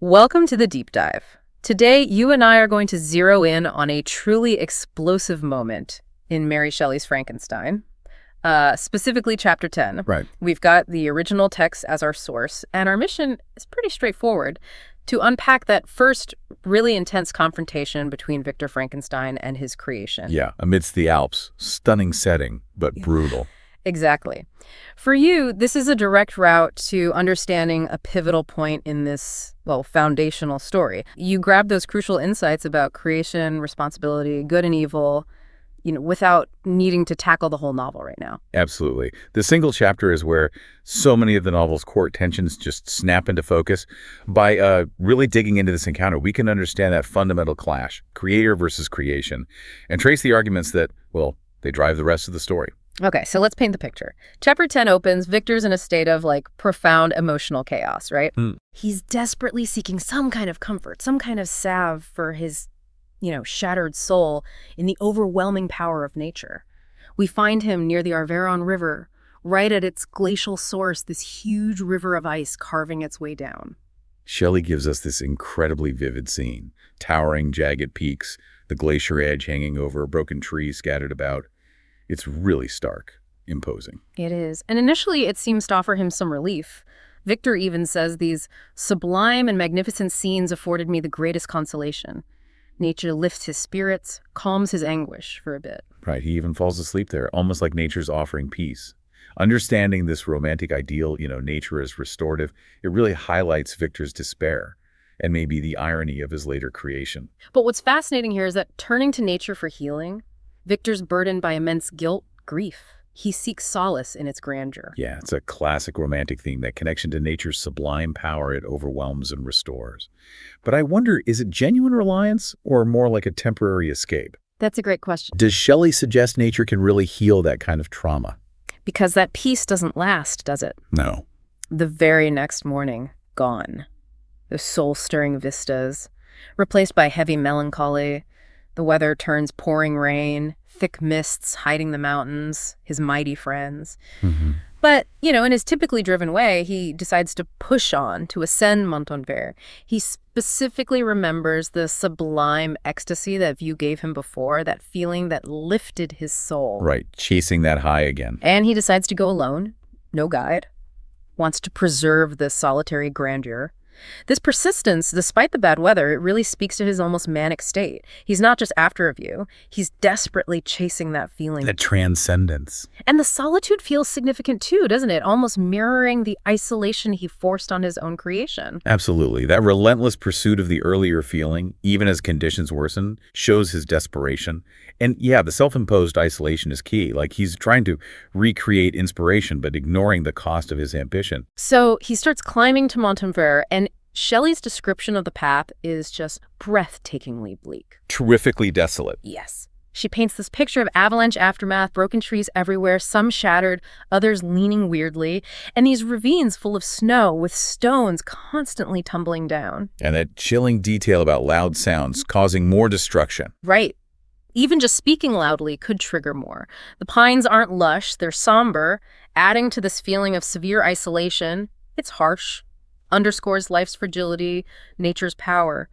Welcome to the deep dive. Today, you and I are going to zero in on a truly explosive moment in Mary Shelley's Frankenstein, specifically Chapter 10. Right. We've got the original text as our source, and our mission is pretty straightforward: to unpack that first really intense confrontation between Victor Frankenstein and his creation. Yeah, amidst the Alps. Stunning setting, but brutal. Exactly. For you, this is a direct route to understanding a pivotal point in this, well, foundational story. You grab those crucial insights about creation, responsibility, good and evil, without needing to tackle the whole novel right now. Absolutely. The single chapter is where so many of the novel's core tensions just snap into focus. By really digging into this encounter, we can understand that fundamental clash, creator versus creation, and trace the arguments that, well, they drive the rest of the story. Okay, so let's paint the picture. Chapter 10 opens, Victor's in a state of, profound emotional chaos, right? He's desperately seeking some kind of comfort, some kind of salve for his, shattered soul in the overwhelming power of nature. We find him near the Arveiron River, right at its glacial source, this huge river of ice carving its way down. Shelley gives us this incredibly vivid scene. Towering, jagged peaks, the glacier edge hanging over, broken trees scattered about. It's really stark, imposing. It is. And initially, it seems to offer him some relief. Victor even says these sublime and magnificent scenes afforded me the greatest consolation. Nature lifts his spirits, calms his anguish for a bit. Right, he even falls asleep there, almost like nature's offering peace. Understanding this romantic ideal, nature as restorative, it really highlights Victor's despair and maybe the irony of his later creation. But what's fascinating here is that turning to nature for healing, Victor's burdened by immense guilt, grief. He seeks solace in its grandeur. Yeah, it's a classic romantic theme, that connection to nature's sublime power it overwhelms and restores. But I wonder, is it genuine reliance or more like a temporary escape? That's a great question. Does Shelley suggest nature can really heal that kind of trauma? Because that peace doesn't last, does it? No. The very next morning, gone. The soul-stirring vistas, replaced by heavy melancholy. The weather turns pouring rain, thick mists hiding the mountains, his mighty friends. But, in his typically driven way, he decides to push on, to ascend Montanvert. He specifically remembers the sublime ecstasy that View gave him before, that feeling that lifted his soul. Right, chasing that high again. And he decides to go alone, no guide, wants to preserve this solitary grandeur. This persistence, despite the bad weather, it really speaks to his almost manic state. He's not just after a view, he's desperately chasing that feeling. That transcendence. And the solitude feels significant too, doesn't it? Almost mirroring the isolation he forced on his own creation. Absolutely. That relentless pursuit of the earlier feeling, even as conditions worsen, shows his desperation. And yeah, the self-imposed isolation is key. He's trying to recreate inspiration, but ignoring the cost of his ambition. So he starts climbing to Montanvert, and Shelley's description of the path is just breathtakingly bleak. Terrifically desolate. Yes. She paints this picture of avalanche aftermath, broken trees everywhere, some shattered, others leaning weirdly, and these ravines full of snow with stones constantly tumbling down. And that chilling detail about loud sounds causing more destruction. Right. Even just speaking loudly could trigger more. The pines aren't lush, they're somber, adding to this feeling of severe isolation. It's harsh, underscores life's fragility, nature's power.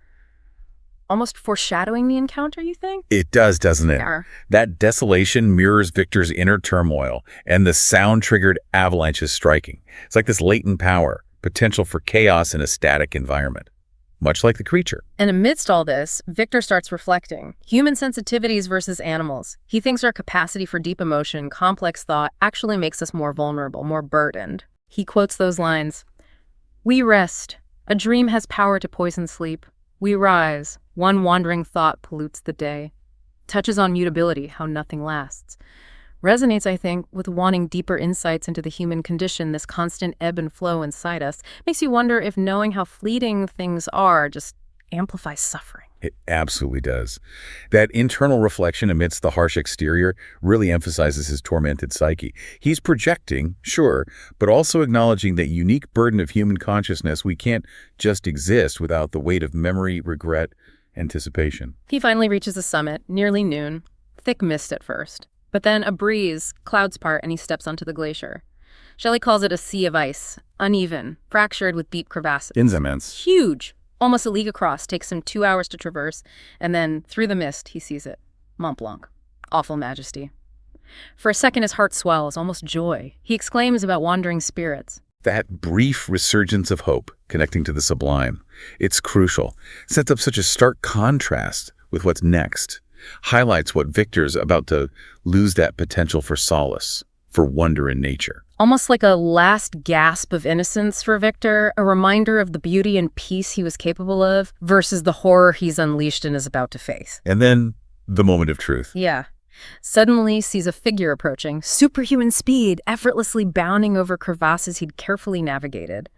Almost foreshadowing the encounter, you think? It does, doesn't it? Yeah. That desolation mirrors Victor's inner turmoil, and the sound-triggered avalanche is striking. It's like this latent power, potential for chaos in a static environment, much like the creature. And amidst all this, Victor starts reflecting. Human sensitivities versus animals. He thinks our capacity for deep emotion, complex thought, actually makes us more vulnerable, more burdened. He quotes those lines, "We rest. A dream has power to poison sleep. We rise. One wandering thought pollutes the day." Touches on mutability, how nothing lasts. Resonates, I think, with wanting deeper insights into the human condition, this constant ebb and flow inside us. Makes you wonder if knowing how fleeting things are just amplifies suffering. It absolutely does. That internal reflection amidst the harsh exterior really emphasizes his tormented psyche. He's projecting, sure, but also acknowledging that unique burden of human consciousness. We can't just exist without the weight of memory, regret, anticipation. He finally reaches the summit, nearly noon. Thick mist at first. But then a breeze, clouds part, and he steps onto the glacier. Shelley calls it a sea of ice, uneven, fractured with deep crevasses. Immense. Huge, Almost a league across, takes him 2 hours to traverse, and then, through the mist, he sees it. Mont Blanc. Awful majesty. For a second, his heart swells, almost joy. He exclaims about wandering spirits. That brief resurgence of hope connecting to the sublime, it's crucial. Sets up such a stark contrast with what's next. Highlights what Victor's about to lose, that potential for solace, for wonder in nature. Almost like a last gasp of innocence for Victor, a reminder of the beauty and peace he was capable of versus the horror he's unleashed and is about to face. And then the moment of truth. Yeah. Suddenly sees a figure approaching, superhuman speed, effortlessly bounding over crevasses he'd carefully navigated.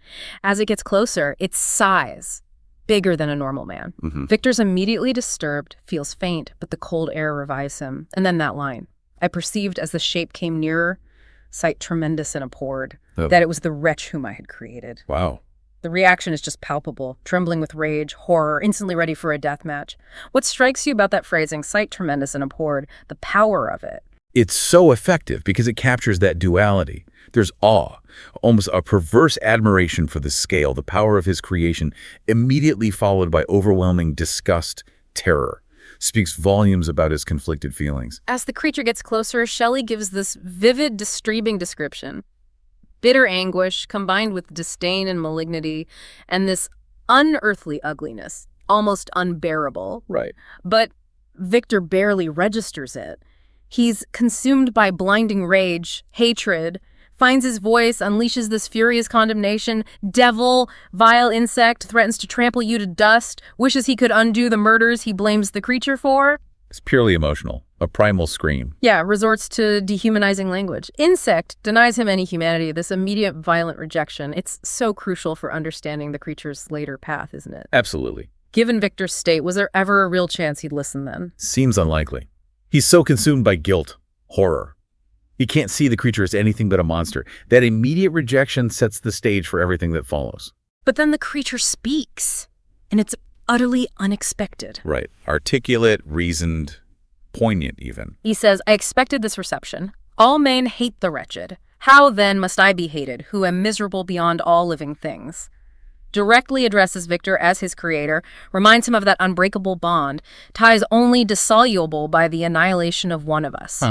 As it gets closer, its size, bigger than a normal man. Victor's immediately disturbed, feels faint, but the cold air revives him. And then that line. I perceived as the shape came nearer, sight tremendous and abhorred, that it was the wretch whom I had created. Wow. The reaction is just palpable, trembling with rage, horror, instantly ready for a death match. What strikes you about that phrasing, sight tremendous and abhorred, the power of it? It's so effective because it captures that duality. There's awe, almost a perverse admiration for the scale, the power of his creation, immediately followed by overwhelming disgust, terror. Speaks volumes about his conflicted feelings. As the creature gets closer, Shelley gives this vivid, disturbing description. Bitter anguish combined with disdain and malignity, and this unearthly ugliness, almost unbearable. Right. But Victor barely registers it. He's consumed by blinding rage, hatred, finds his voice, unleashes this furious condemnation. Devil, vile insect, threatens to trample you to dust, wishes he could undo the murders he blames the creature for. It's purely emotional, a primal scream. Yeah, resorts to dehumanizing language. Insect denies him any humanity, this immediate violent rejection. It's so crucial for understanding the creature's later path, isn't it? Absolutely. Given Victor's state, was there ever a real chance he'd listen then? Seems unlikely. He's so consumed by guilt, horror. He can't see the creature as anything but a monster. That immediate rejection sets the stage for everything that follows. But then the creature speaks, and it's utterly unexpected. Right. Articulate, reasoned, poignant even. He says, I expected this reception. All men hate the wretched. How then must I be hated, who am miserable beyond all living things? Directly addresses Victor as his creator, reminds him of that unbreakable bond, ties only dissoluble by the annihilation of one of us.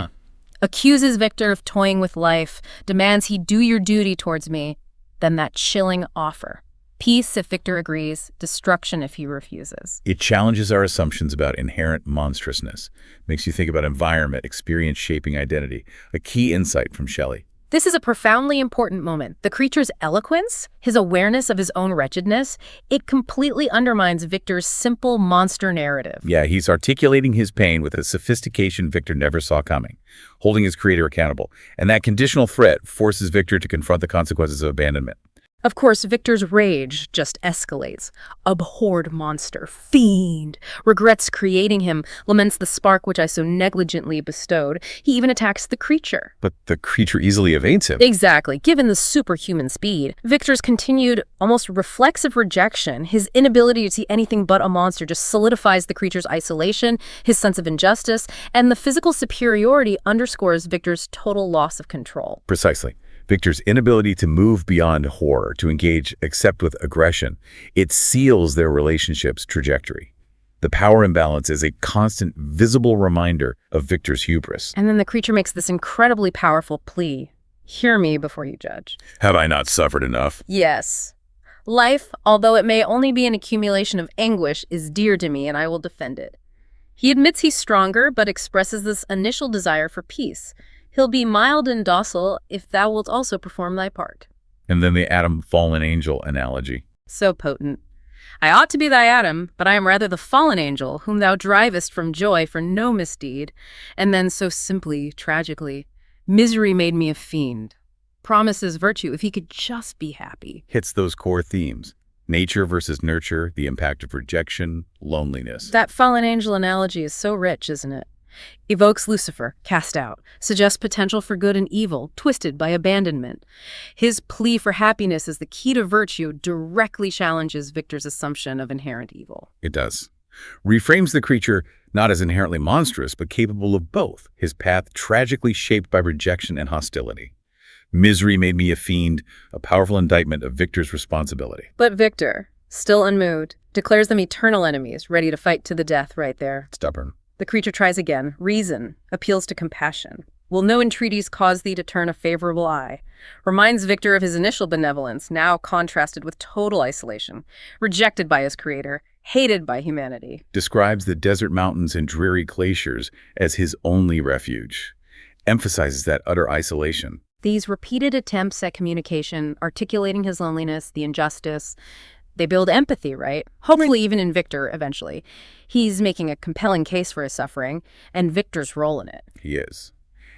Accuses Victor of toying with life, demands he do your duty towards me, then that chilling offer. Peace if Victor agrees, destruction if he refuses. It challenges our assumptions about inherent monstrousness. Makes you think about environment, experience shaping identity. A key insight from Shelley. This is a profoundly important moment. The creature's eloquence, his awareness of his own wretchedness, it completely undermines Victor's simple monster narrative. Yeah, he's articulating his pain with a sophistication Victor never saw coming, holding his creator accountable. And that conditional threat forces Victor to confront the consequences of abandonment. Of course, Victor's rage just escalates. Abhorred monster, fiend, regrets creating him, laments the spark which I so negligently bestowed. He even attacks the creature. But the creature easily evades him. Exactly. Given the superhuman speed, Victor's continued, almost reflexive rejection, his inability to see anything but a monster just solidifies the creature's isolation, his sense of injustice, and the physical superiority underscores Victor's total loss of control. Precisely. Victor's inability to move beyond horror, to engage except with aggression, it seals their relationship's trajectory. The power imbalance is a constant, visible reminder of Victor's hubris. And then the creature makes this incredibly powerful plea. Hear me before you judge. Have I not suffered enough? Yes. Life, although it may only be an accumulation of anguish, is dear to me, and I will defend it. He admits he's stronger, but expresses this initial desire for peace. He'll be mild and docile if thou wilt also perform thy part. And then the Adam fallen angel analogy. So potent. I ought to be thy Adam, but I am rather the fallen angel, whom thou drivest from joy for no misdeed. And then so simply, tragically, misery made me a fiend. Promises virtue if he could just be happy. Hits those core themes. Nature versus nurture, the impact of rejection, loneliness. That fallen angel analogy is so rich, isn't it? Evokes Lucifer, cast out, suggests potential for good and evil, twisted by abandonment. His plea for happiness as the key to virtue directly challenges Victor's assumption of inherent evil. It does. Reframes the creature not as inherently monstrous, but capable of both, his path tragically shaped by rejection and hostility. Misery made me a fiend, a powerful indictment of Victor's responsibility. But Victor, still unmoved, declares them eternal enemies, ready to fight to the death right there. Stubborn. The creature tries again. Reason appeals to compassion. Will no entreaties cause thee to turn a favorable eye? Reminds Victor of his initial benevolence, now contrasted with total isolation, rejected by his creator, hated by humanity. Describes the desert mountains and dreary glaciers as his only refuge. Emphasizes that utter isolation. These repeated attempts at communication, articulating his loneliness, the injustice, they build empathy, right? Hopefully even in Victor eventually. He's making a compelling case for his suffering, and Victor's role in it. He is.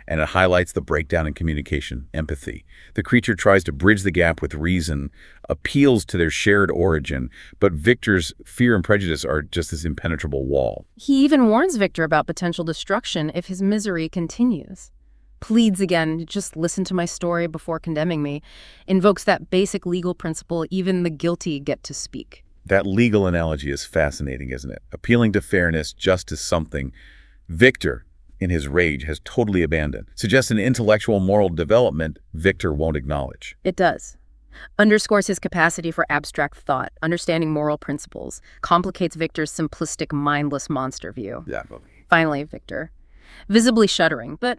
And it highlights the breakdown in communication, empathy. The creature tries to bridge the gap with reason, appeals to their shared origin, but Victor's fear and prejudice are just this impenetrable wall. He even warns Victor about potential destruction if his misery continues. Pleads again, just listen to my story before condemning me. Invokes that basic legal principle, even the guilty get to speak. That legal analogy is fascinating, isn't it? Appealing to fairness, justice, something Victor, in his rage, has totally abandoned. Suggests an intellectual moral development Victor won't acknowledge. It does. Underscores his capacity for abstract thought, understanding moral principles, complicates Victor's simplistic, mindless monster view. Yeah. Finally, Victor, visibly shuddering, but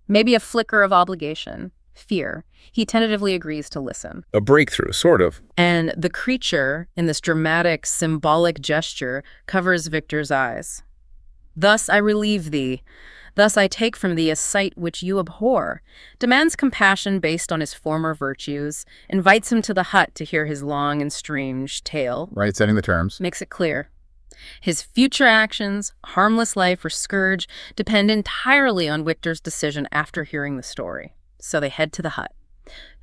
maybe a flicker of obligation, fear. He tentatively agrees to listen. A breakthrough, sort of. And the creature, in this dramatic, symbolic gesture, covers Victor's eyes. Thus I relieve thee. Thus I take from thee a sight which you abhor. Demands compassion based on his former virtues. Invites him to the hut to hear his long and strange tale. Right, setting the terms. Makes it clear. His future actions, harmless life or scourge, depend entirely on Victor's decision after hearing the story. So they head to the hut.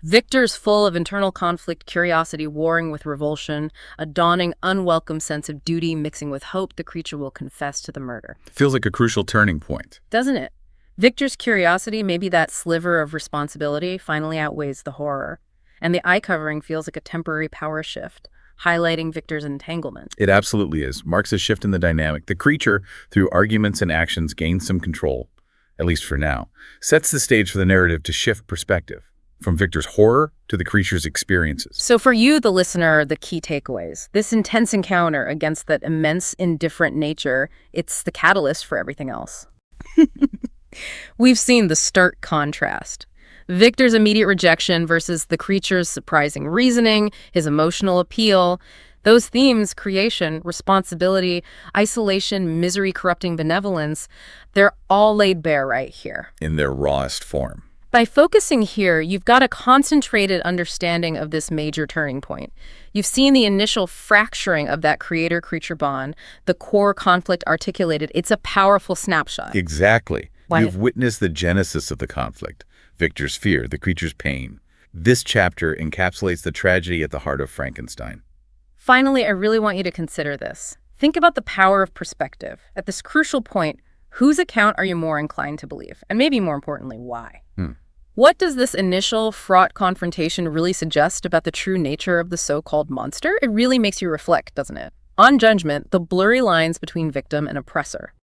Victor's full of internal conflict, curiosity warring with revulsion, a dawning, unwelcome sense of duty mixing with hope the creature will confess to the murder. Feels like a crucial turning point. Doesn't it? Victor's curiosity, maybe that sliver of responsibility, finally outweighs the horror. And the eye covering feels like a temporary power shift, highlighting Victor's entanglement. It absolutely is. Marks a shift in the dynamic. The creature, through arguments and actions, gains some control, at least for now. Sets the stage for the narrative to shift perspective, from Victor's horror to the creature's experiences. So for you, the listener, the key takeaways. This intense encounter against that immense, indifferent nature, it's the catalyst for everything else. We've seen the stark contrast. Victor's immediate rejection versus the creature's surprising reasoning, his emotional appeal. Those themes, creation, responsibility, isolation, misery-corrupting benevolence, they're all laid bare right here. In their rawest form. By focusing here, you've got a concentrated understanding of this major turning point. You've seen the initial fracturing of that creator-creature bond, the core conflict articulated. It's a powerful snapshot. Exactly. Why? You've witnessed the genesis of the conflict. Victor's fear, the creature's pain. This chapter encapsulates the tragedy at the heart of Frankenstein. Finally, I really want you to consider this. Think about the power of perspective. At this crucial point, whose account are you more inclined to believe? And maybe more importantly, why? What does this initial fraught confrontation really suggest about the true nature of the so-called monster? It really makes you reflect, doesn't it? On judgment, the blurry lines between victim and oppressor,